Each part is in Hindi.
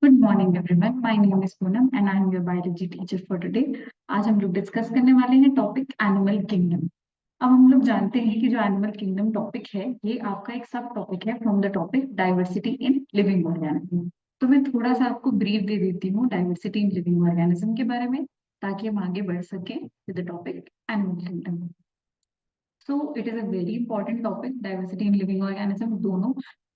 Good morning everyone, my name is Poonam and I am your biology teacher for today. आज हम लोग डिस्कस करने वाले हैं टॉपिक एनिमल किंगडम। अब हम लोग जानते हैं कि जो एनिमल किंगडम टॉपिक है ये आपका एक सब टॉपिक है from the topic diversity in living organism. तो मैं थोड़ा सा आपको ब्रीफ दे देती हूँ डाइवर्सिटी इन लिविंग ऑर्गेनिज्म के बारे में, ताकि हम आगे बढ़ सकें with the topic animal kingdom. So it is a very important topic diversity in living organism दोनों।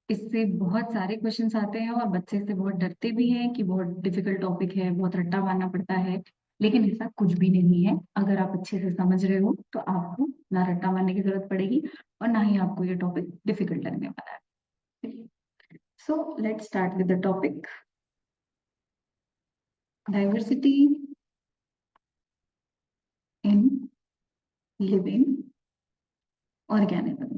इससे बहुत सारे क्वेश्चंस आते हैं और बच्चे इससे बहुत डरते भी हैं कि बहुत डिफिकल्ट टॉपिक है, बहुत रट्टा मारना पड़ता है। लेकिन ऐसा कुछ भी नहीं है। अगर आप अच्छे से समझ रहे हो तो आपको ना रट्टा मारने की जरूरत पड़ेगी और ना ही आपको ये टॉपिक डिफिकल्ट लगने वाला है। So let's start with the topic diversity in living organism.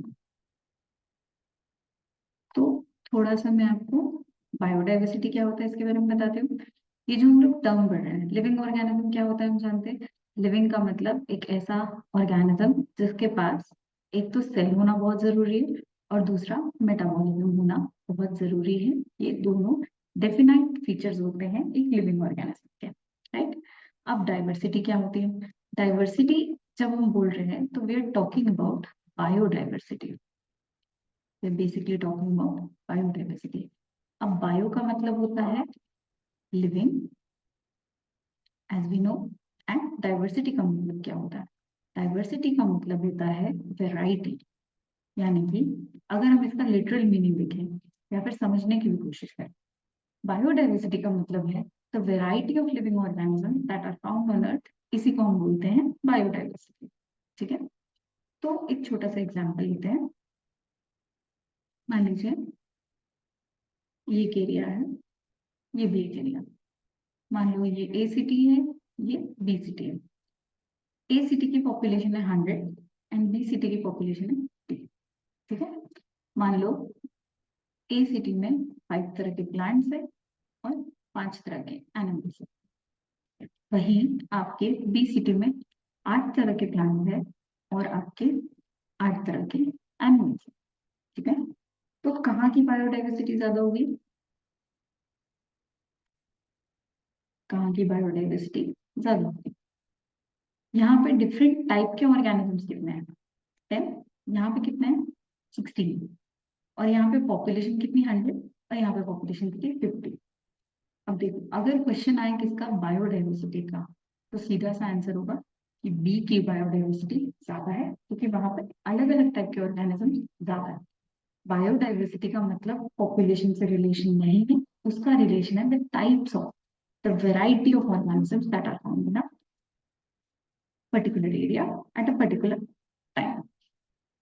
तो थोड़ा सा मैं आपको बायोडाइवर्सिटी क्या होता है इसके बारे में बताती हूँ। ये जो हम लोग टर्म पढ़ रहे हैं, लिविंग ऑर्गेनिज्म क्या होता है हम जानते हैं। लिविंग का मतलब एक ऐसा ऑर्गेनिज्म जिसके पास एक तो सेल होना बहुत जरूरी है और दूसरा मेटाबॉलिज्म होना बहुत जरूरी है। ये दोनों डेफिनाइट फीचर्स होते हैं एक लिविंग ऑर्गेनिज्म के, राइट। अब डाइवर्सिटी क्या होती है। डाइवर्सिटी जब हम बोल रहे हैं तो we are talking about biodiversity. we're basically talking about biodiversity। अब बायो का मतलब होता है living as we know, and diversity का मतलब क्या होता है। डाइवर्सिटी का मतलब होता है वेराइटी। यानी कि अगर हम इसका लिटरल मीनिंग देखें या फिर समझने की भी कोशिश करें, बायोडाइवर्सिटी का मतलब है the variety of living organism that are found on earth. इसी को हम बोलते हैं बायोडाइवर्सिटी। ठीक है, तो एक छोटा सा एग्जाम्पल लेते हैं। मान लीजिए ये एक एरिया है, ये भी एक एरिया। मान लो ये ए सिटी है, ये बी सिटी है। ए सिटी की पॉपुलेशन है 100 एंड बी सिटी की पॉपुलेशन है 50। ठीक है, मान लो ए सिटी में 5 तरह के प्लांट्स है और 5 तरह के एनिमल्स है। वहीं आपके बी सिटी में 8 तरह के प्लांट्स है और आपके 8 तरह के एनिमल्स है। ठीक है, तो कहाँ की बायोडाइवर्सिटी ज्यादा होगी, कहाँ की बायोडाइवर्सिटी ज्यादा होगी। यहाँ पे डिफरेंट टाइप के ऑर्गेनिजम्स कितने हैं, 10। यहाँ पे कितने हैं, 16। और यहाँ पे पॉपुलेशन कितनी, 100। और यहाँ पे पॉपुलेशन कितनी, 50। अब देखो, अगर क्वेश्चन आए किसका, बायोडाइवर्सिटी का, तो सीधा सा आंसर होगा कि बी की बायोडाइवर्सिटी ज्यादा है, क्योंकि वहां पे अलग अलग टाइप के ऑर्गेनिज्म ज्यादा है। बायोडाइवर्सिटी का मतलब पॉपुलेशन से रिलेशन नहीं है, उसका रिलेशन है with types of the variety of organisms that are found in a particular area at a particular time.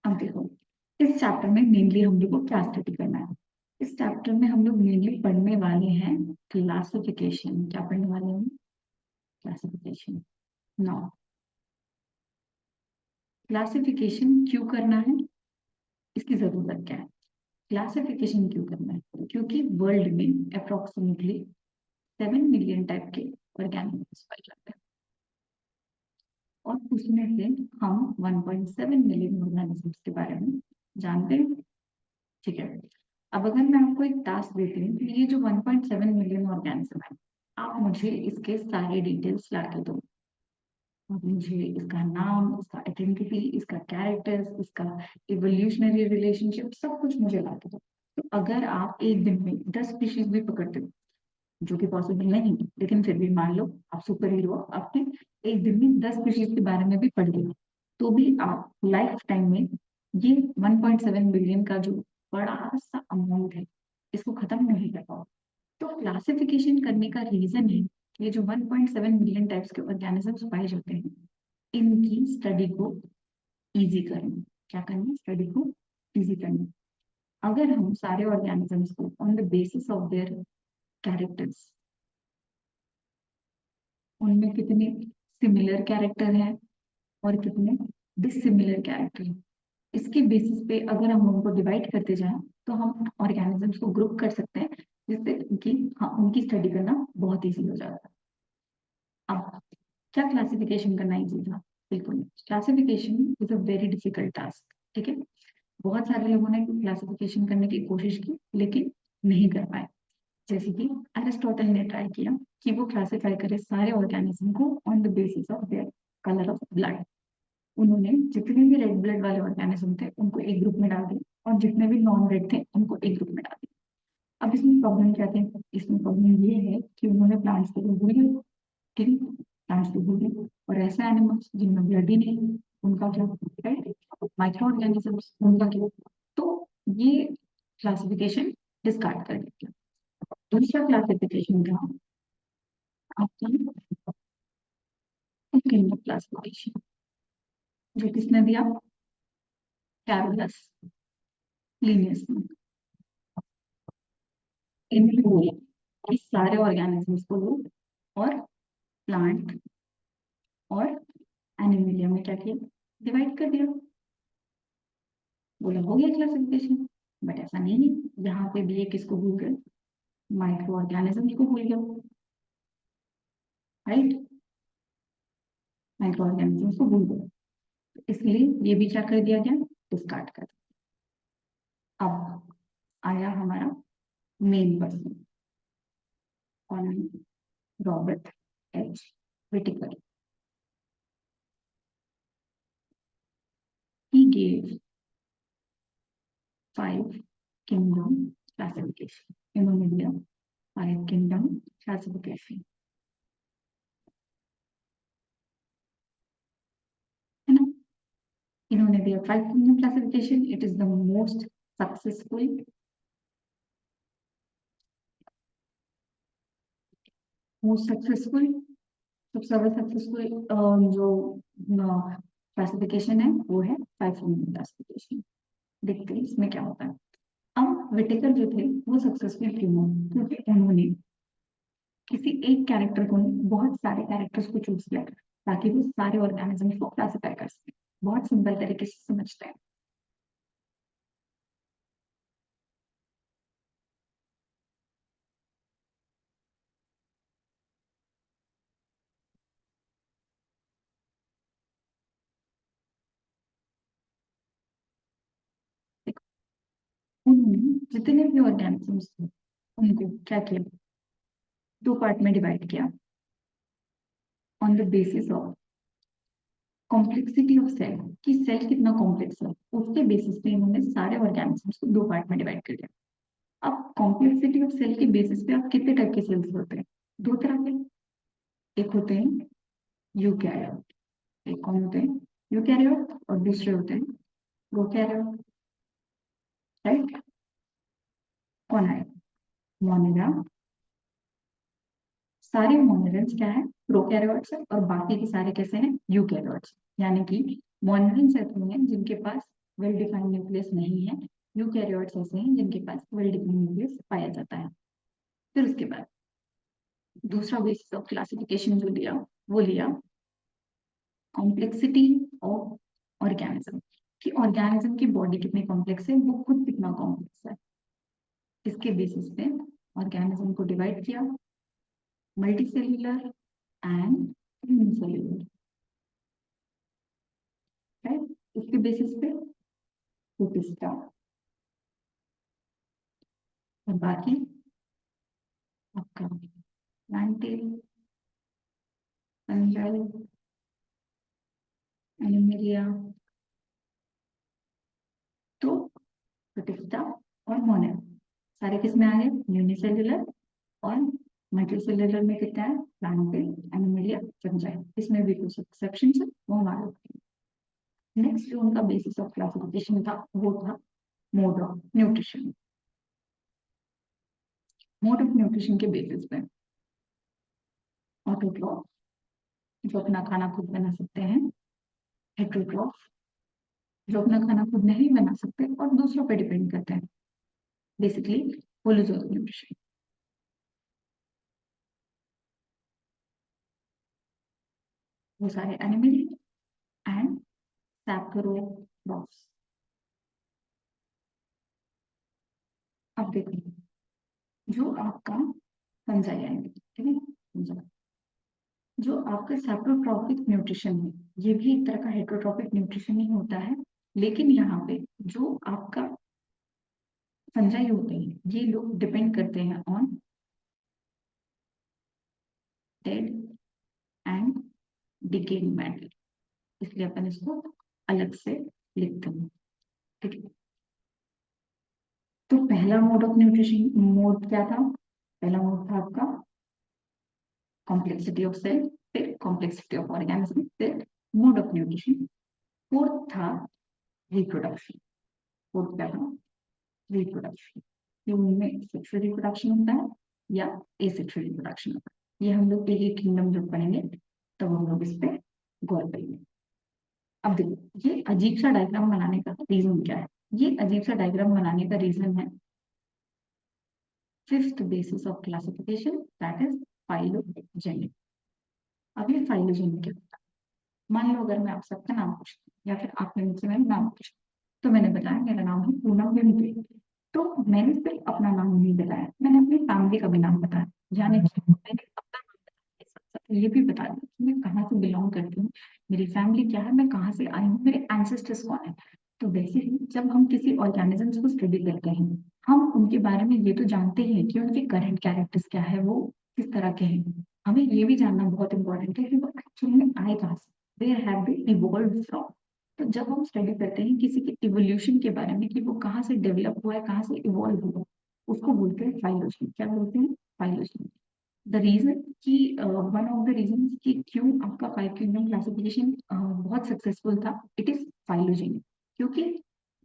अब देखो, इस चैप्टर में मेनली हम लोग को क्या स्टडी करना है। इस चैप्टर में हम लोग मेनली पढ़ने वाले हैं क्लासिफिकेशन। क्या पढ़ने वाले हैं, क्लासिफिकेशन। नाउ क्लासिफिकेशन क्यों करना है, इसकी जरूरत क्या है। क्लासिफिकेशन क्यों करना है, क्योंकि वर्ल्ड में अप्रोक्सीमेटली 7 मिलियन टाइप के ऑर्गेनिजम्स पाए जाते हैं और उसमें से हम 1.7 मिलियन ऑर्गेनिजम्स के बारे में जानते हैं। ठीक है, अब अगर मैं आपको एक टास्क देती हूँ कि ये जो 1.7 मिलियन ऑर्गेनिज्म है, आप मुझे इसके सारे डिटेल्स ला के दो। आप मुझे इसका नाम, इसका आइडेंटिटी, इसका कैरेक्टर्स, इसका इवोल्यूशनरी रिलेशनशिप, सब कुछ मुझे ला के दो। तो अगर आप एक दिन में 10 स्पीशीज भी पकड़ते हो, जो कि पॉसिबल नहीं है, लेकिन फिर भी मान लो आप सुपर हीरो, आपने एक दिन में 10 स्पीशीज के बारे में भी पढ़ लिया, तो भी आप लाइफ टाइम में ये 1.7 बिलियन का जो बड़ा सा अमाउंट है, इसको खत्म नहीं कर पाओ। तो क्लासिफिकेशन करने का रीजन है कि ये जो 1.7 मिलियन टाइप्स के ऑर्गेनिजम्स पाए जाते हैं, इनकी स्टडी को इजी करना। क्या करना, स्टडी को इजी करना। अगर हम सारे ऑर्गेनिजम्स को on the basis of their characters, उनमें कितने सिमिलर कैरेक्टर हैं और कितने डिसिमिलर कैरेक्टर हैं, इसके बेसिस पे अगर हम उनको डिवाइड करते जाएं तो हम ऑर्गेनिजम्स को ग्रुप कर सकते हैं, जिससे उनकी, हाँ, उनकी स्टडी करना बहुत इजी हो जाता है। अब क्या क्लासिफिकेशन करना इजी था, बिल्कुल। Classification is a very difficult task. ठीक है, बहुत सारे लोगों ने क्लासिफिकेशन करने की कोशिश की लेकिन नहीं कर पाए। जैसे कि अरिस्टोटल ने ट्राई किया कि वो क्लासिफाई करे सारे ऑर्गेनिज्म को on the basis of their colour of blood. उन्होंने जितने भी रेड ब्लड वाले ऑर्गेनिज्म थे उनको एक ग्रुप में डाल दिया, और जितने भी नॉन रेड थे उनको एक ग्रुप में डाल दिया। अब इसमें प्रॉब्लम क्या थी? इसमें प्रॉब्लम ये है कि उन्होंने प्लांट्स को भूल गए, ठीक है, प्लांट्स को भूल गए, और ऐसे एनिमल्स जिनमें ब्लड ही नहीं, उनका क्या? राइट, माइक्रो ऑर्गेनिजम्स, उनका क्या? तो ये क्लासिफिकेशन डिस्कार्ड कर दिया। दूसरा क्लासिफिकेशन था आपका किंगडम क्लासिफिकेशन, जो किसने दिया? कैरोलस लिनियस ने। इन्होंने बोला कि सारे ऑर्गेनिजम्स को लो और प्लांट और एनिमलिया में क्या किया? डिवाइड कर दिया। बोला हो गया क्लासिफिकेशन, बट ऐसा नहीं है। यहाँ पे भी ये किसको भूल गए? माइक्रो ऑर्गेनिजम्स को भूल गया, राइट, माइक्रो ऑर्गेनिजम्स को भूल गए, इसलिए ये भी क्या कर दिया गया? डिस्कार्ड कर दिया। अब आया हमारा मेन पर्सन, कौन है? Robert H विटिकर। He gave 5 kingdom classification. इन्होंने दिया 5 kingdom classification, है ना? इन्होंने दिया 5 kingdom classification. It is the most successful, सबसे ज्यादा सक्सेसफुल जो क्लासिफिकेशन है वो है 5 kingdom classification। देखते हैं इसमें क्या होता है। अब विटेकर जो थे वो सक्सेसफुल क्यों हुए? क्योंकि उन्होंने किसी एक कैरेक्टर को नहीं, बहुत सारे कैरेक्टर्स को चूज किया ताकि वो सारे ऑर्गेनिजम्स को क्लासिफाई कर सके। बहुत सिंपल तरीके से समझते हैं। उन्होंने जितने भी ऑर्गेनिजम्स थे उनको क्या किया? 2 पार्ट में डिवाइड किया on the basis of complexity of cell, कि सेल कितना कॉम्प्लेक्स है उसके बेसिस पे इन्होंने सारे ऑर्गेनिजम्स को 2 पार्ट में डिवाइड कर दिया। अब कॉम्प्लेक्सिटी ऑफ सेल के बेसिस पे आप कितने टाइप के सेल्स होते हैं? 2 तरह के। एक होते हैं यूकैरियोट, एक कौन होते हैं? यूकैरियोट, और दूसरे होते हैं प्रोकैरियोट, राइट। कौन है? मोनिरा। सारे मोनिरल्स क्या है? प्रोकैरियोट्स है, और बाकी के सारे कैसे हैं? यूकैरियोट्स। यानी कि मोनिरल्स ऐसे हैं जिनके पास वेल डिफाइंड न्यूक्लियस नहीं है, यूकैरियोट्स ऐसे हैं जिनके पास वेल डिफाइंड न्यूक्लियस पाया जाता है। फिर उसके बाद दूसरा बेसिस ऑफ क्लासिफिकेशन जो लिया वो लिया कॉम्प्लेक्सिटी ऑफ ऑर्गेनिज्म, कि ऑर्गेनिज्म की बॉडी कितनी कॉम्प्लेक्स है, वो खुद कितना कॉम्प्लेक्स है। इसके बेसिस पे ऑर्गेनिज्म को डिवाइड किया मल्टीसेल्युलर एंड यूनिसेल्युलर, राइट। इसके बेसिस पे प्रोटिस्टा, और बाकी आपका प्लांटेल, फंजाई, एनिमेलिया, तो प्रोटिस्टा और मोनेल सारे किस में आ गए? यूनिसेल्युलर। और मल्टीसेल्युलर में कितना है? प्लांटेल, एनिमेलिया, फंजाई। इसमें भी कुछ एक्सेप्शन है, वो हमारे। नेक्स्ट जो उनका बेसिस ऑफ क्लासिफिकेशन था वो था mode of nutrition. Mode of nutrition के बेसिस पे ऑटोट्रॉफ, जो अपना खाना खुद बना सकते हैं, हेटरोट्रॉफ, जो अपना खाना खुद नहीं बना सकते और दूसरों पर डिपेंड करते हैं, बेसिकली होलोजोइक न्यूट्रिशन। वो सारे एनिमल एंड सैप्रोट्रॉफ्स। अब देखो, जो आपका फंजाई आएंगे, ठीक है, फंजाई, जो आपका सैप्रोट्रॉपिक न्यूट्रिशन है, ये भी एक तरह का हेटरोट्रॉपिक न्यूट्रिशन ही होता है। लेकिन यहाँ पे जो आपका फंजाई होते हैं ये लोग डिपेंड करते हैं on dead and decaying matter, इसलिए अपन इसको अलग से लिखते हैं। ठीक है, तो पहला मोड ऑफ न्यूट्रिशन मोड क्या था? पहला मोड था आपका कॉम्प्लेक्सिटी ऑफ सेल, फिर कॉम्प्लेक्सिटी ऑफ ऑर्गेनिज्म, फिर मोड ऑफ न्यूट्रिशन। फोर्थ था रिप्रोडक्शन। फोर्थ क्या था? रिप्रोडक्शन। ये उनमें सेक्सुअल रिप्रोडक्शन होता है या एसेक्सुअल रिप्रोडक्शन होता है, ये हम लोग एक एक किंगडम जब पढ़ेंगे तब हम लोग इस पे गौर करेंगे। अब देखो, ये अजीब सा डायग्राम बनाने का रीजन क्या है? ये अजीब सा डायग्राम बनाने का रीजन है fifth basis of classification, that is phylogenic. अब ये फाइलोजेनिक क्या होता है? मान लो अगर मैं आप सबका नाम पूछती या फिर आपने मुझसे मेरा नाम पूछा, तो मैंने बताया मेरा नाम है पूनम विमटे, तो मैंने सिर्फ अपना नाम नहीं बताया, मैंने अपनी फैमिली का भी नाम बताया, यानी कि मैंने अपना नाम बताया, साथ साथ ये भी बता दिया कि मैं कहाँ से बिलोंग करती हूँ, मेरी फैमिली क्या है, मैं कहाँ से आई हूँ, मेरे एंसेस्टर्स कौन है। तो वैसे ही जब हम किसी ऑर्गेनिजम्स को स्टडी करते हैं, हम उनके बारे में ये तो जानते हैं कि उनके करंट कैरेक्टर्स क्या है, वो किस तरह के हैं, हमें ये भी जानना बहुत इंपॉर्टेंट है कि वो एक्चुअली में आए कहाँ से, where have they evolve from. तो जब हम स्टडी करते हैं किसी के इवोल्यूशन के बारे में कि वो कहाँ से डेवलप हुआ है, कहाँ से इवॉल्व हुआ, उसको बोलते हैं फाइलोजेनी। क्या बोलते हैं? फाइलोजेनी। द रीजन कि वन ऑफ द रीजन कि क्यों आपका फाइव किंगडम क्लासिफिकेशन बहुत सक्सेसफुल था, इट इज फाइलोजेनी। क्योंकि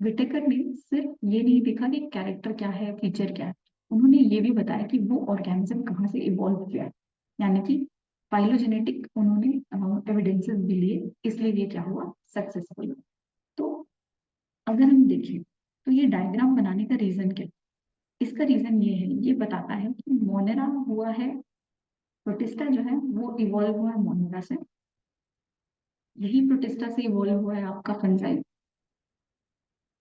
विटेकर ने सिर्फ ये नहीं देखा कि कैरेक्टर क्या है, फीचर क्या है, उन्होंने ये भी बताया कि वो ऑर्गेनिज्म कहाँ से इवॉल्व किया है, यानी कि फाइलोजेनेटिक उन्होंने एविडेंसेस भी लिए, इसलिए ये क्या हुआ, सक्सेसफुल। तो अगर हम देखें तो ये डायग्राम बनाने का रीजन क्या है? इसका रीजन ये है, ये बताता है कि मोनेरा हुआ है, प्रोटिस्टा जो है वो इवॉल्व हुआ है मोनेरा से, यही प्रोटिस्टा से इवॉल्व हुआ है आपका फंजाई,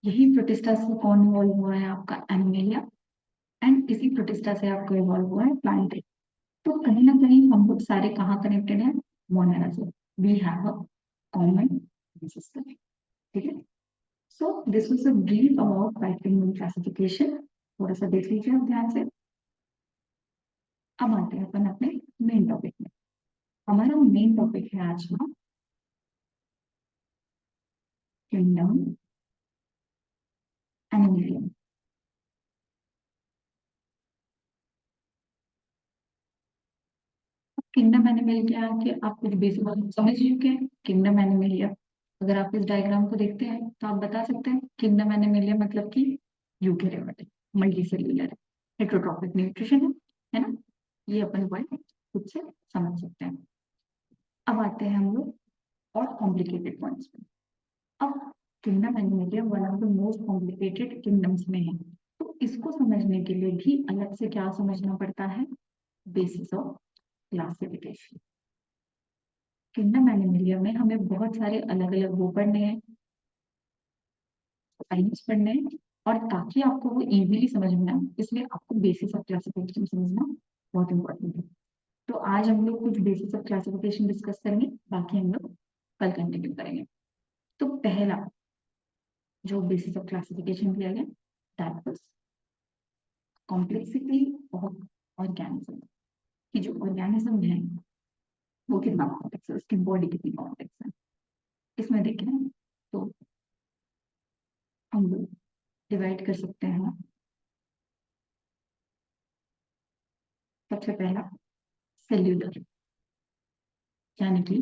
यही प्रोटिस्टा से कौन इवॉल्व हुआ है आपका एनिमेलिया, एंड इसी प्रोटिस्टा से आपका इवॉल्व हुआ है प्लांट। तो कहीं ना कहीं हम लोग सारे कहाँ कनेक्टेड हैं? मोनेरा से। We have a common system. ठीक है, so this was a brief about five classification. थोड़ा सा देख लीजिए आप ध्यान से। अब आते हैं अपन अपने मेन टॉपिक में। हमारा मेन टॉपिक है आज का किंगडम एनिमलियम। किंगडम एनिमलिया के आप कुछ बेसिक समझ चुके हैं। किंगडम एनिमलिया, अगर आप इस डायग्राम को देखते हैं तो आप बता सकते हैं किंगडम एनिमलिया मतलब कि यूकेरियोटिक, मल्टीसेल्युलर, हेटरोट्रॉपिक न्यूट्रिशन है ना। ये अपन पॉइंट खुद से समझ सकते हैं। अब आते हैं हम लोग और कॉम्प्लिकेटेड पॉइंट्स पे। अब kingdom Animalia one of the most complicated kingdoms में है, तो इसको समझने के लिए भी अलग से क्या समझना पड़ता है? Basis of classification. Kingdom Animalia में हमें बहुत सारे अलग अलग वो पढ़ने हैं, साइंस पढ़ने हैं, और ताकि आपको वो इजीली समझ में आए, इसलिए आपको बेसिस ऑफ क्लासिफिकेशन समझना बहुत इंपॉर्टेंट है। तो आज हम लोग कुछ बेसिस ऑफ क्लासिफिकेशन डिस्कस करेंगे, बाकी हम लोग कल कंटिन्यू करेंगे। तो पहला जो बेसिस ऑफ क्लासिफिकेशन दिया गया, that was complexity of organism, कि जो ऑर्गेनिज्म है वो कितना कॉम्प्लेक्स है, उसकी बॉडी कितनी कॉम्प्लेक्स है। इसमें देखें तो हम लोग डिवाइड कर सकते हैं। सबसे पहला सेल्यूलर, यानी कि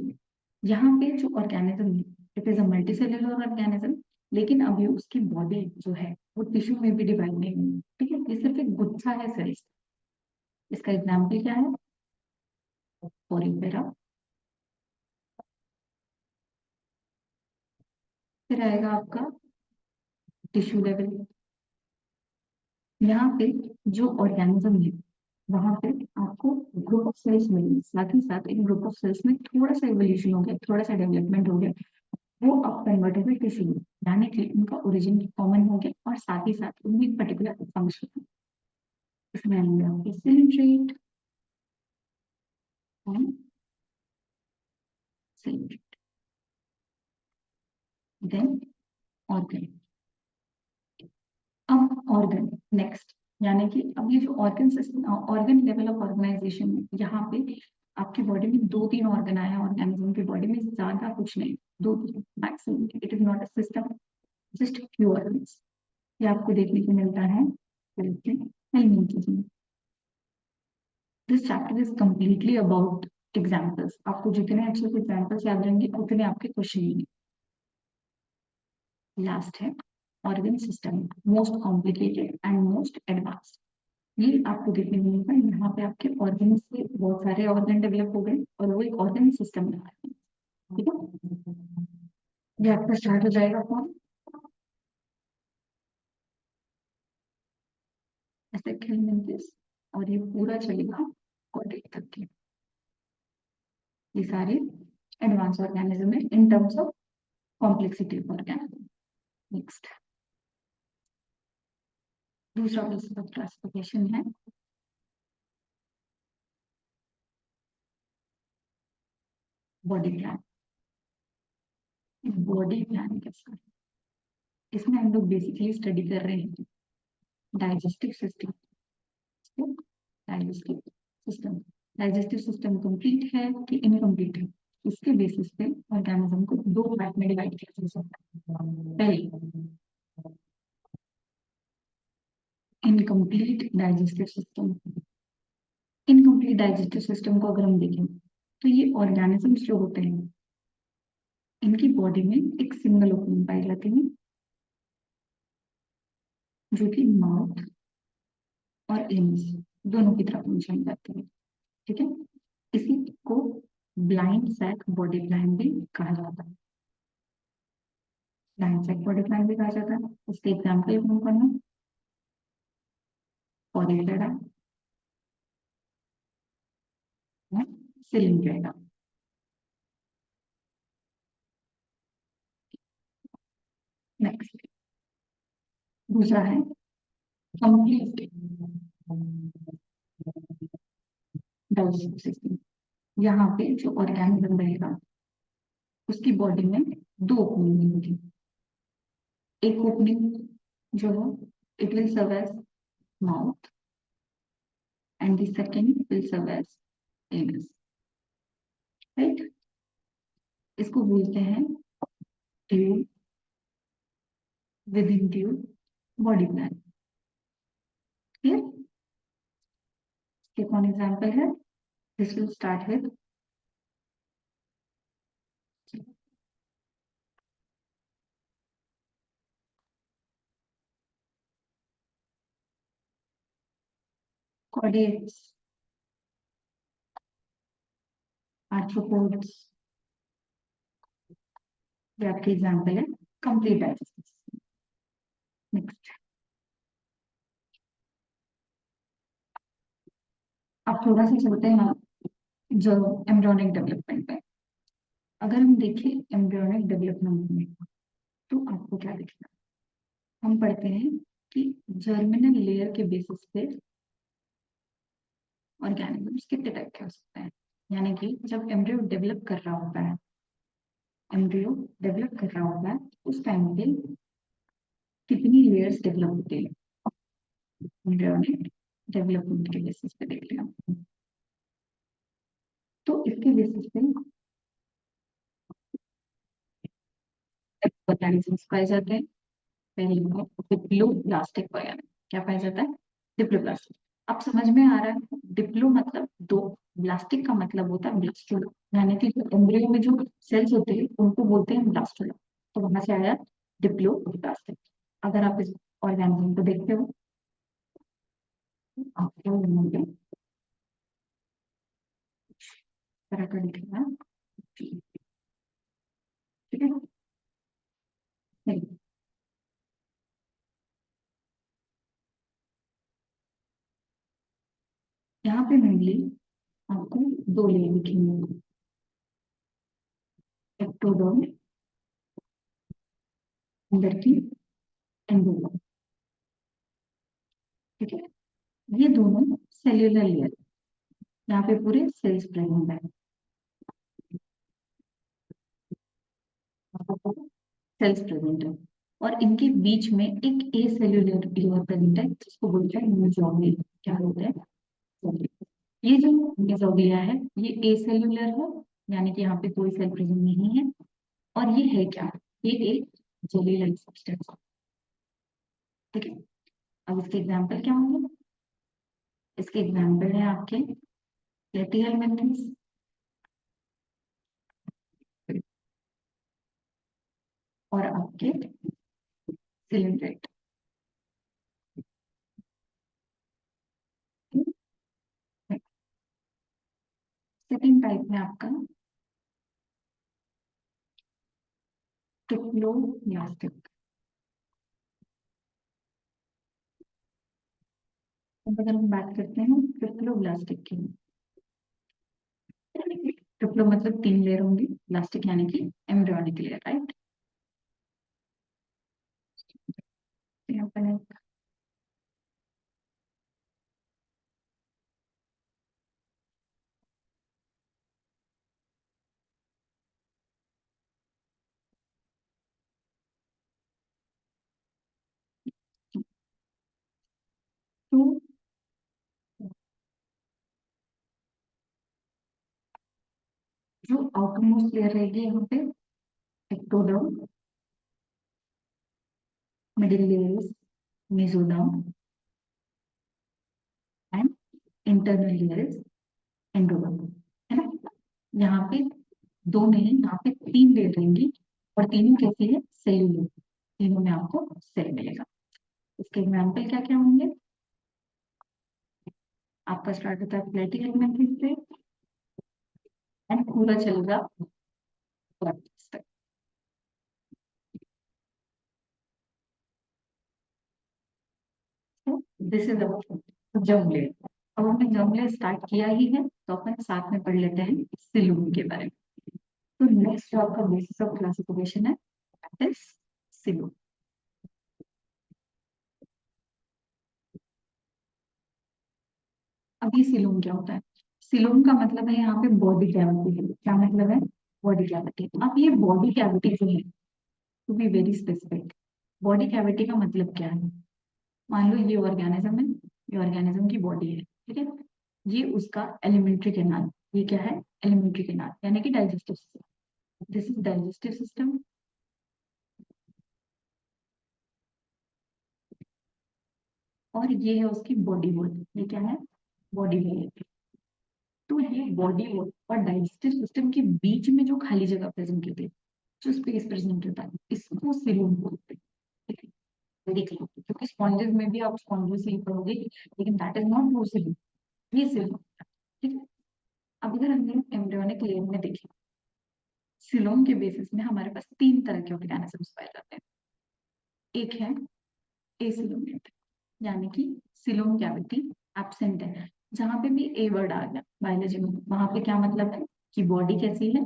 यहाँ पे जो ऑर्गेनिज्म है, it is a multi cellular organism, लेकिन अभी उसकी बॉडी जो है वो टिश्यू में भी डिवाइड नहीं हुई। ठीक है, ये सिर्फ एक गुच्छा है सेल्स। इसका एग्जाम्पल क्या है? पोरिफेरा, फिर आएगा आपका टिश्यू लेवल। यहाँ पे जो ऑर्गेनिज्म है वहां पे आपको ग्रुप ऑफ सेल्स मिलेंगे, साथ ही साथ इन ग्रुप ऑफ सेल्स में थोड़ा सा एवोल्यूशन हो गया, थोड़ा सा डेवलपमेंट हो गया, वो अब कन्वर्ट हो गए टिश्यू में, यानी कि उनका ओरिजिन कॉमन हो गया और साथ ही साथ उनमें एक पर्टिकुलर फंक्शन। इसमें आएंगे आपके सिलिंड्रेट और सिलिंड्रेट, देन ऑर्गन। अब ऑर्गन नेक्स्ट, यानी कि अब ये जो organ system, organ level of organization, यहाँ पे आपकी बॉडी में 2-3 ऑर्गन आए हैं ऑर्गेनिज्म की बॉडी में, ज्यादा कुछ नहीं, 2-3 maximum. It is not a system, just few organs. ये आपको देखने को मिलता है एलिमेंट्स में। This chapter is completely about examples. आपको जितने अच्छे से एग्जाम्पल्स याद रहेंगे उतने आपके क्वेश्चन होंगे। लास्ट है organ system, most complicated and most advanced. ये आपको देखने को मिलता है, यहाँ पे आपके ऑर्गन से बहुत सारे ऑर्गन डेवलप हो गए और वो एक ऑर्गन सिस्टम बना है। ठीक है, ये आपका स्टार्ट हो जाएगा फॉर्म ऐसे खेल, और ये पूरा चलेगा कॉर्डेट तक के। ये सारे एडवांस ऑर्गेनिज्म है in terms of complexity of organism. Next, दूसरा बेसिस ऑफ क्लासिफिकेशन है बॉडी प्लान। बॉडी प्लान कैसा है, इसमें हम लोग बेसिकली स्टडी कर रहे हैं digestive system. Digestive system, digestive system complete है कि इनकम्प्लीट है, इसके बेसिस पे ऑर्गेनिज्म को दो पार्ट में डिवाइड किया जा सकता है। पहले, incomplete digestive system. Incomplete digestive system को अगर हम देखें तो ये ऑर्गेनिजम्स जो होते हैं इनकी बॉडी में एक सिंगल ओपनिंग पाई जाती है जो कि माउथ और एम्स दोनों की तरफ फंक्शन करती है। ठीक है, इसी को ब्लाइंड सैक बॉडी प्लान भी कहा जाता है। ब्लाइंड सैक बॉडी प्लान भी कहा जाता है। उसके एग्जाम्पल हम करना, पॉलीपेडा, सिलिंड्रेटा। नेक्स्ट, दूसरा है कंप्लीट डाइजेस्टिव सिस्टम। यहाँ पे जो ऑर्गेनिज्म रहेगा उसकी बॉडी में दो ओपनिंग होगी। एक ओपनिंग जो है it will serve as mouth and the second will serve as anus. Right, इसको बोलते हैं tube within tube body plan. Clear, इसके कौन एग्जाम्पल है, this will start with chordates, arthropods. ये आपके एग्जाम्पल है कंप्लीट डाइजेस्टिव सिस्टम। नेक्स्ट, अब थोड़ा सा चलते हैं जो एम्ब्रियोनिक डेवलपमेंट है। अगर हम देखें एम्ब्रियोनिक डेवलपमेंट में तो आपको क्या दिखेगा, हम पढ़ते हैं कि जर्मिनल लेयर के बेसिस पे ऑर्गेनिजम्स कितने टाइप के हो सकते हैं। यानी कि जब एम्ब्रियो डेवलप कर रहा होता है, एम्ब्रियो डेवलप कर रहा होता है उस टाइम पे कितनी लेयर्स डेवलप होती है, एम्ब्रियोनिक डेवलपमेंट के बेसिस पे देख लिया। तो इसके बेसिस पे ऑर्गेनिजम्स पाए जाते हैं। पहले डिप्लोब्लास्टिक वगैरह, क्या पाया जाता है, डिप्लोब्लास्टिक। अब समझ में आ रहा है, डिप्लो मतलब दो, ब्लास्टिक का मतलब होता है ब्लास्टुला, यानी कि जो एम्ब्रियो में जो सेल्स होते हैं उनको बोलते हैं ब्लास्टुला। तो वहां से आया डिप्लोब्लास्टिक। अगर आप इस ऑर्गेनिज्म को देखते हो आपको तरह का दिखेगा। ठीक है, नहीं, यहाँ पे मेनली आपको दो लेयर दिखेंगे, एक्टोडर्म अंदर की, एंडोडर्म। ठीक है, ये दोनों सेल्यूलर लेयर, यहाँ पे पूरे सेल्स प्रेजेंट है, सेल्स प्रेजेंट है और इनके बीच में एक ए सेल्यूलर लेयर प्रेजेंट है जिसको बोलते हैं न्यूक्लियस। क्या बोलते हैं, ये जो मेसोग्लिया है ये एसेल्यूलर है, यानी कि यहाँ पे कोई सेल प्रेजेंट नहीं है। और ये है क्या? ये एक जेली लाइक सब्सटेंस। ठीक है, अब इसके एग्जाम्पल क्या होंगे? इसके एग्जाम्पल है आपके प्लेटिहेलमिन्थेस और आपके सिलिंड्रेट। सेकेंड टाइप में आपका ट्रिप्लोब्लास्टिक। अब अगर हम बात करते हैं ट्रिप्लोब्लास्टिक की, ट्रिप्लो मतलब 3 लेयर होंगी, प्लास्टिक यानी कि एम्ब्रियोनिक लेयर, राइट? यहाँ पर तो जो आउटरमोस्ट लेयर रहेगी यहाँ पे ectoderm, middle layer is mesoderm and internal layer is endoderm, है ना? यहाँ पे दो नहीं, यहाँ पे 3 लेयर रहेंगी और तीनों कैसी है? सेल्यूलर। तीनों में आपको सेल मिलेगा। इसके एग्जाम्पल क्या क्या होंगे? आपका स्टार्ट होता है प्लेटिक एलिमेंट्री से एंड पूरा चलेगा प्लास्टिक्स तक। This is our germ layer. अब हमने जर्म लेयर स्टार्ट किया ही है तो अपन साथ में पढ़ लेते हैं सिलून के बारे में। तो नेक्स्ट जो आपका बेसिस ऑफ क्लासिफिकेशन है दैट इज सिलून। अब ये सिलोम क्या होता है? सिलोम का मतलब है यहाँ पे बॉडी कैविटी। क्या मतलब है? Body cavity. अब ये बॉडी कैविटी जो है, to be very specific, body cavity का मतलब क्या है? मान लो ये ऑर्गेनिज्म है, ये ऑर्गेनिज्म की बॉडी है, ठीक है? ये उसका एलिमेंट्री कैनाल, ये क्या है? एलिमेंट्री कैनाल यानी कि digestive system. This is digestive system. और ये है उसकी बॉडी वॉल, ये क्या है? Body wall. तो ये बॉडी वॉल और डाइजेस्टिव सिस्टम के बीच में जो खाली जगह प्रेजेंट होती है, जो स्पेस प्रेजेंट होता है, इसको सीलूम बोलते हैं। ठीक है, देख लो क्योंकि स्पॉन्जेस में भी आप स्पॉन्जेस ही पढ़ोगे, लेकिन दैट इज नॉट वो सीलूम, ये सीलूम। ठीक है, अब अगर हम एम्ब्रियोनिक लेयर में देखें, सीलोम के बेसिस में हमारे पास 3 तरह के ऑर्गेनिजम्स पाए जाते हैं। एक है एसिलोमेट, यानी कि सिलोम कैविटी एब्सेंट है। जहां पे भी ए वर्ड आ गया बायोलॉजी में, वहां पे क्या मतलब है कि बॉडी कैसी है?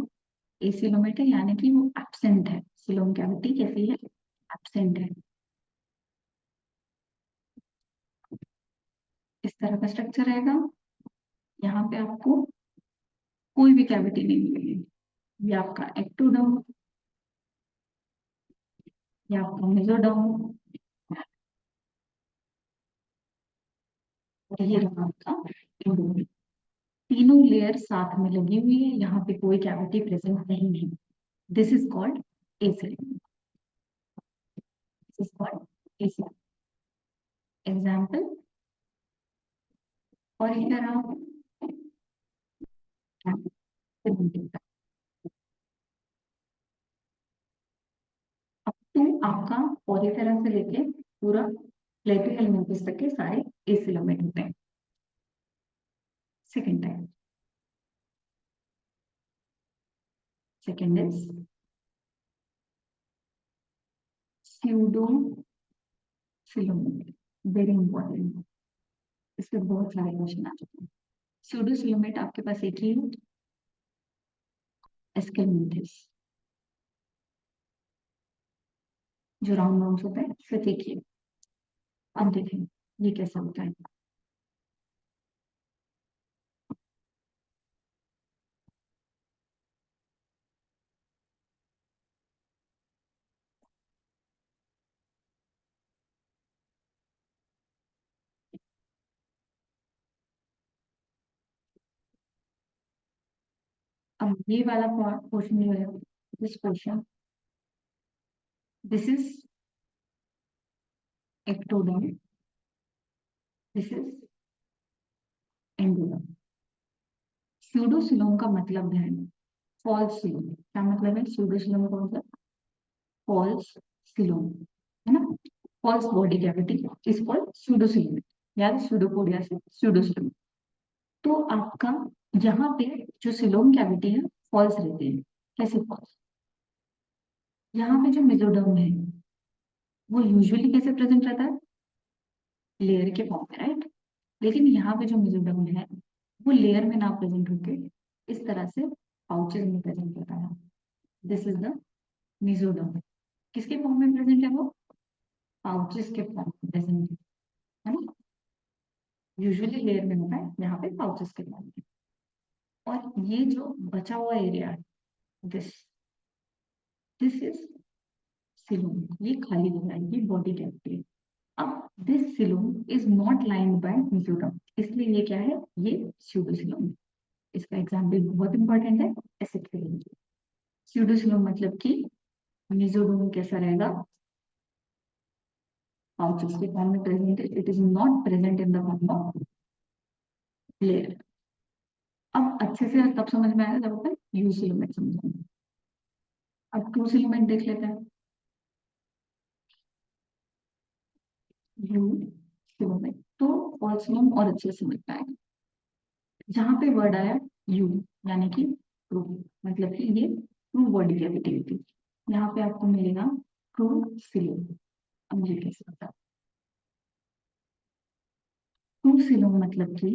एसिलोमेट है, यानी कि वो एब्सेंट है। सिलोम कैविटी कैसी है? एब्सेंट है। इस तरह का स्ट्रक्चर रहेगा। यहाँ पे आपको कोई भी कैविटी नहीं मिलेगी। ये आपका एक्टोडर्म, ये आपका मेसोडर्म और ये रहा आपका एंडोडर्म। तीनों लेयर साथ में लगी हुई है, यहाँ पे कोई कैविटी प्रेजेंट नहीं है। This is called acid. This is called acid. Example, और इधर आप अप टू आपका पॉलीफेरा से लेके पूरा प्लेटिहेलमिन्थेस तक के सारे एसिलोमेट होते हैं। Second type, second is pseudo coelomate. Very important, इस पे बहुत सारे क्वेश्चन आ चुके हैं। स्यूडो सिलोमेट आपके पास एक ही है, एस्केलमिन्थेस, जो राउंड राउंड होता है, सिर्फ एक ही। अब देखें ये कैसा होता है। अब ये वाला पोर्शन जो है, this portion, this is ectoderm, this is endoderm. स्यूडोसिलोम का मतलब है फॉल्स सिलोम। क्या मतलब है स्यूडोसिलोम का मतलब? फॉल्स सिलोम, है ना? False body cavity is called pseudocoelom, या स्यूडोपोडिया से स्यूडोसिलोम। तो आपका यहाँ पे जो सिलोम कैविटी है फॉल्स रहती है। कैसे फॉल्स? यहाँ पे जो मेसोडर्म है वो यूजुअली कैसे प्रेजेंट रहता है? लेयर के फॉर्म में, राइट? लेकिन यहाँ पे जो मेसोडर्म है वो लेयर में ना प्रेजेंट होके इस तरह से पाउचेज में प्रेजेंट होता है। This is the mesoderm. किसके फॉर्म में प्रेजेंट है वो? पाउचेस के फॉर्म में प्रेजेंट है ना? यूजुअली लेयर में होता है, यहाँ पे पाउचेस के फॉर्म में। और ये जो बचा हुआ एरिया है, दिस दिस इज सिलोम। ये खाली जगह है, ये बॉडी कैविटी है। अब this coelom is not lined by mesoderm, इसलिए ये क्या है? ये स्यूडोसिलोम है। इसका एग्जाम्पल बहुत इंपॉर्टेंट है, एसिड फिलिंग। स्यूडोसिलोम मतलब कि मेसोडर्म कैसा रहेगा? पाउचेस के फॉर्म में प्रेजेंट है, it is not present in the form of layer. अब अच्छे से तब समझ में आएगा जब अपन यू सिलोमेट समझेंगे। अब टू सिलोमेट देख लेते हैं। यू सिलोमेट तो फॉल्स सिलोम और अच्छे से समझ में आएगा। जहां पे वर्ड आया यू, यानी कि ट्रू, मतलब कि ये ट्रू बॉडी कैविटी होती है। यहाँ पे आपको मिलेगा ट्रू सिलोम। अब ये कैसे होता है? ट्रू सिलोम मतलब कि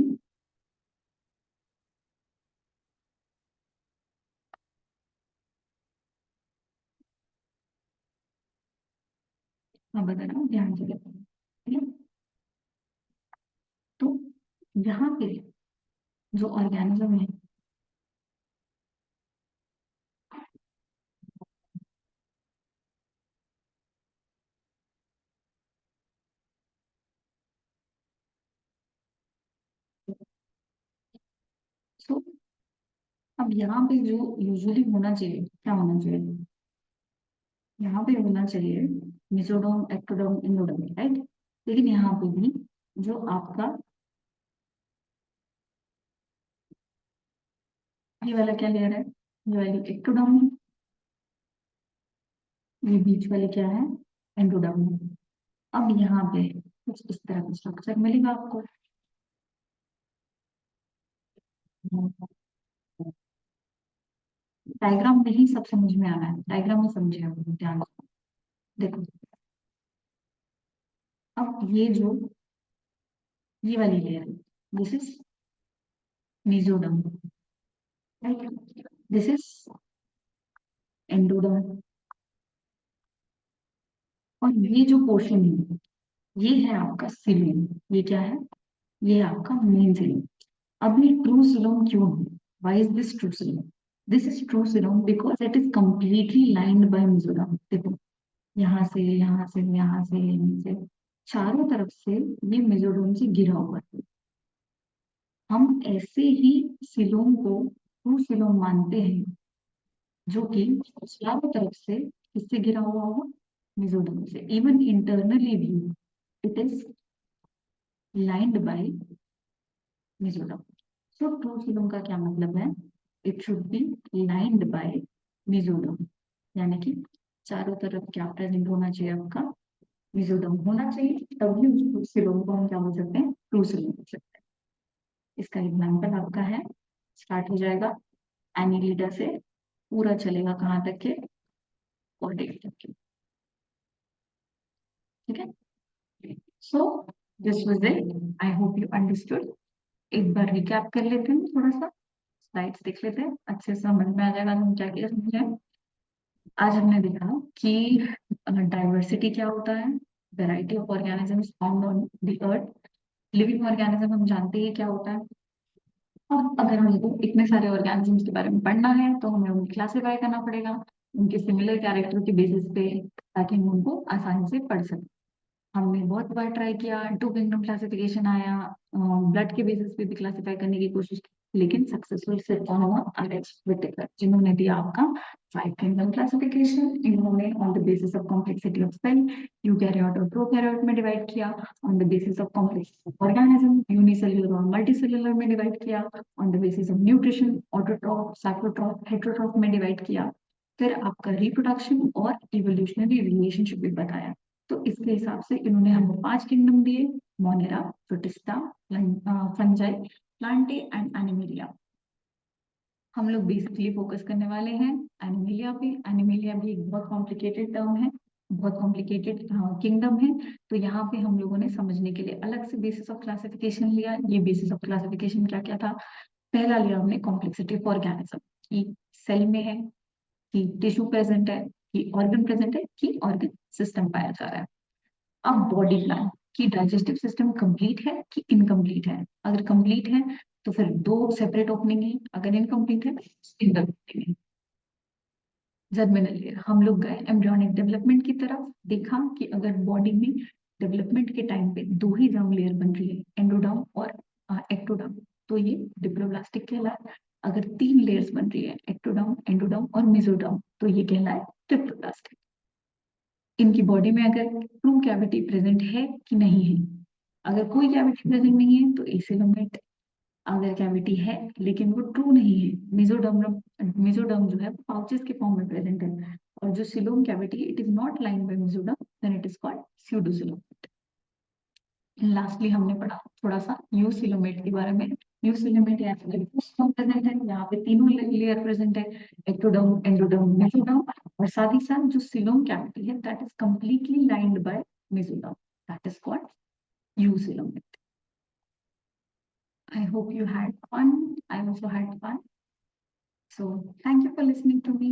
मैं बता रहा हूँ, ध्यान से देखो, ठीक है? तो यहाँ पे जो ऑर्गेनिज्म है, तो अब यहाँ पे जो यूजुअली होना चाहिए, क्या होना चाहिए? यहाँ पे होना चाहिए मेसोडर्म, एक्टोडर्म, एंडोडर्म, राइट? लेकिन यहाँ पे भी जो आपका ये वाला क्या लेयर है? ये वाली एक्टोडर्म है, ये बीच वाले क्या है? एंडोडर्म है। अब यहाँ पे कुछ इस तरह का स्ट्रक्चर मिलेगा आपको। डायग्राम में ही सब समझ में आना है, डायग्राम में समझे आप लोग ध्यान से। देखो, अब ये जो ये वाली लेयर है, this is mesoderm, right? This is endoderm. और ये जो पोर्शन है ये है आपका सिलोम। ये क्या है? ये है आपका मेन सिलोम। अब ये ट्रू सिलोम क्यों है? Why is this true coelom? This is true coelom because it is completely lined by mesoderm. देखो, यहाँ से यहाँ से यहाँ से यहाँ से चारों तरफ से ये मेसोडर्म से घिरा हुआ है। हम ऐसे ही सिलोम को ट्रू सिलोम मानते हैं, जो कि चारों तरफ से किससे घिरा हुआ होगा? मेसोडर्म से। इवन इंटरनली भी it is lined by mesoderm. So true coelom का क्या मतलब है? It should be lined by mesoderm, यानी कि चारों तरफ क्या प्रेजेंट होना चाहिए? आपका मेसोडर्म होना चाहिए, तभी उस सिलोम को हम क्या बोल सकते हैं? ट्रू सिलोम बोल सकते हैं। इसका एग्जाम्पल आपका है, स्टार्ट हो जाएगा एनिलिडा से, पूरा चलेगा कहाँ तक के? कॉर्डेट तक के, ठीक है? So this was it, I hope you understood. एक बार रिकैप कर लेते हैं, थोड़ा सा स्लाइड्स देख लेते हैं, अच्छे से समझ में आ जाएगा हम क्या क्या समझे। आज हमने देखा कि डाइवर्सिटी क्या होता है, variety of organisms found on the earth. Living organism हम जानते हैं क्या होता है। और अगर हमको इतने सारे ऑर्गेनिजम्स के बारे में पढ़ना है तो हमें उन्हें क्लासिफाई करना पड़ेगा उनके सिमिलर कैरेक्टर के बेसिस पे, ताकि हम उनको आसानी से पढ़ सकें। हमने बहुत बार ट्राई किया, टू किंगडम क्लासिफिकेशन आया, ब्लड के बेसिस पे भी क्लासिफाई करने की कोशिश की, लेकिन सक्सेसफुल सिर्फ कौन हुआ? अलेक्स व्हिटेकर, जिन्होंने दिया आपका फाइव किंगडम क्लासिफिकेशन। इन्होंने on the basis of complexity of cell eukaryote और प्रोकैरियोट में डिवाइड किया, on the basis of complexity of organism unicellular और मल्टीसेल्युलर में डिवाइड किया, on the basis of nutrition autotroph cyclotroph heterotroph में डिवाइड किया, फिर आपका रिप्रोडक्शन और इवोल्यूशनरी रिलेशनशिप भी बताया। तो इसके हिसाब से इन्होंने हमको 5 किंगडम दिए: Monera, protista, fungi, Plantae and animalia. हम लोग बेसिकली फोकस करने वाले हैं एनिमेलिया पे। एनिमेलिया भी एक बहुत कॉम्प्लिकेटेड टर्म है, बहुत कॉम्प्लिकेटेड किंगडम है। तो यहाँ पे हम लोगों ने समझने के लिए अलग से बेसिस ऑफ क्लासिफिकेशन लिया। ये बेसिस ऑफ क्लासिफिकेशन क्या क्या था? पहला लिया हमने कॉम्प्लेक्सिटी ऑफ ऑर्गेनिज्म, कि सेल में है, कि टिश्यू प्रेजेंट है, कि ऑर्गन प्रेजेंट है, कि ऑर्गन सिस्टम पाया जा रहा है। अब बॉडी प्लान, कि डाइजेस्टिव सिस्टम कंप्लीट है कि इनकम्प्लीट है। अगर कंप्लीट है तो फिर दो सेपरेट ओपनिंग है, अगर इनकम्प्लीट है सिंगल ओपनिंग है। जर्मिनल लेयर, हम लोग गए एम्ब्रियोनिक डेवलपमेंट की तरफ, देखा कि अगर बॉडी में डेवलपमेंट के टाइम पे दो ही जर्म लेयर बन रही है, एंडोडर्म और एक्टोडर्म, तो ये डिप्लोब्लास्टिक कहलाए। अगर तीन लेयर्स बन रही है, एक्टोडर्म, एंडोडर्म और मेसोडर्म, तो ये कहलाए ट्रिप्लोब्लास्टिक। इनकी बॉडी में अगर ट्रू कैविटी प्रेजेंट है कि नहीं है, अगर कोई कैविटी प्रेजेंट नहीं है तो एसिलोमेट, अगर कैविटी है लेकिन वो ट्रू नहीं है, मेसोडर्म, मेसोडर्म जो है पाउचेस के फॉर्म में प्रेजेंट है, और जो coelom cavity it is not lined by mesoderm, then it is called pseudocoelom. Lastly हमने पढ़ा थोड़ा सा यूसिलोमेट के बारे में। यूसिलोमेट यहाँ पे प्रेजेंट है, यहाँ पे तीनों लेयर प्रेजेंट है, एक्टोडर्म, एंडोडर्म, मेसोडर्म, और साथ ही साथ जो सिलोम कैविटी है that is completely lined by mesoderm, that is called eucoelomate. I hope you had fun. I also had fun. So thank you for listening to me.